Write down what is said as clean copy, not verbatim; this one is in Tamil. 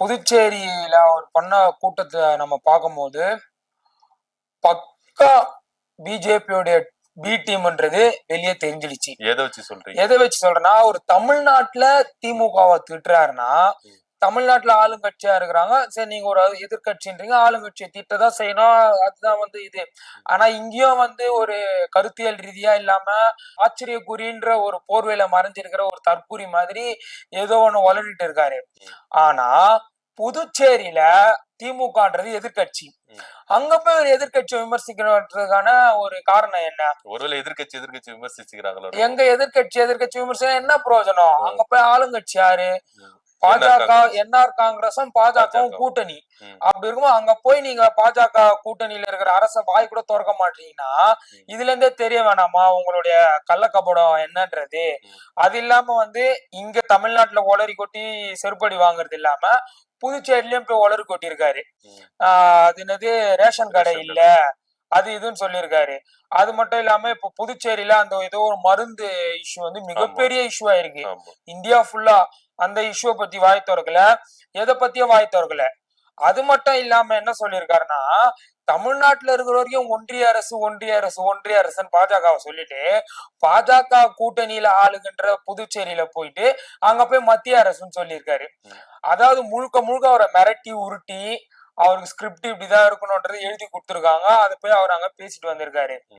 புதுச்சேரியில அவர் பண்ண கூட்டத்தை நம்ம பார்க்கும்போது பக்கா பிஜேபியோடைய பி டீம்ன்றது வெளியே தெரிஞ்சிடுச்சு. எதை வச்சு சொல்றீங்க? எதை வச்சு சொல்றேன்னா, ஒரு தமிழ்நாட்டுல திமுகவை திட்டுறாருன்னா, தமிழ்நாட்டுல ஆளுங்கட்சியா இருக்கிறாங்க. சரி, நீங்க ஒரு எதிர்கட்சின்றீங்க, ஆளுங்கட்சியை திட்டதான் செய்யணும். அதுதான் இது. ஆனா இங்கேயும் ஒரு கருத்தியல் ரீதியா இல்லாம ஆச்சரியக்குறின்ற ஒரு போர்வையில மறைஞ்சிருக்கிற ஒரு தற்குறி மாதிரி ஏதோ ஒண்ணு வளரிட்டு இருக்காரு. ஆனா புதுச்சேரியில திமுகன்றது எதிர்கட்சி. அங்க போய் ஒரு எதிர்கட்சி விமர்சிக்கிறதுக்கான ஒரு காரணம் என்ன? ஒருவேளை எதிர்கட்சி விமர்சிக்கிறாங்களோ? எங்க எதிர்கட்சி விமர்சனம் என்ன பிரயோஜனம்? அங்க போய் ஆளுங்கட்சி யாரு? பாஜக, என்ஆர் காங்கிரஸும் பாஜகவும் கூட்டணி. அப்படி இருக்கும்போது அங்க போய் நீங்க பாஜக கூட்டணியில இருக்கிற அரச வாய் கூட திறக்க மாட்டீங்கன்னா, இதுல இருந்தே தெரிய வேணாமா உங்களுடைய கள்ளக்கபடம் என்னன்றது? அது இல்லாம இங்க தமிழ்நாட்டுல ஒளரி கொட்டி செருப்படி வாங்குறது இல்லாம புதுச்சேரியிலயும் போய் ஒளரி கொட்டியிருக்காரு. அது என்னது, ரேஷன் கடை இல்ல, அது இதுன்னு சொல்லியிருக்காரு. அது மட்டும் இல்லாம இப்ப புதுச்சேரியில அந்த ஏதோ ஒரு மருந்து இஷ்யூ மிகப்பெரிய இஷ்யூ ஆயிருக்கு. இந்தியா ஃபுல்லா அந்த இஷ்யூ பத்தி வாய் திறக்கல, எதை பத்தியும் வாய் திறக்கல. அது மட்டும் இல்லாம என்ன சொல்லியிருக்காருன்னா, தமிழ்நாட்டுல இருக்கிற வரைக்கும் ஒன்றிய அரசுன்னு பாஜகவை சொல்லிட்டு, பாஜக கூட்டணியில ஆளுகின்ற புதுச்சேரியில போயிட்டு அங்க போய் மத்திய அரசுன்னு சொல்லியிருக்காரு. அதாவது முழுக்க முழுக்க அவரை மிரட்டி உருட்டி அவருக்கு ஸ்கிரிப்ட் இப்படிதான் இருக்கணும்ன்றது எழுதி கொடுத்துருக்காங்க. அதை போய் அவர் அங்க பேசிட்டு வந்திருக்காரு.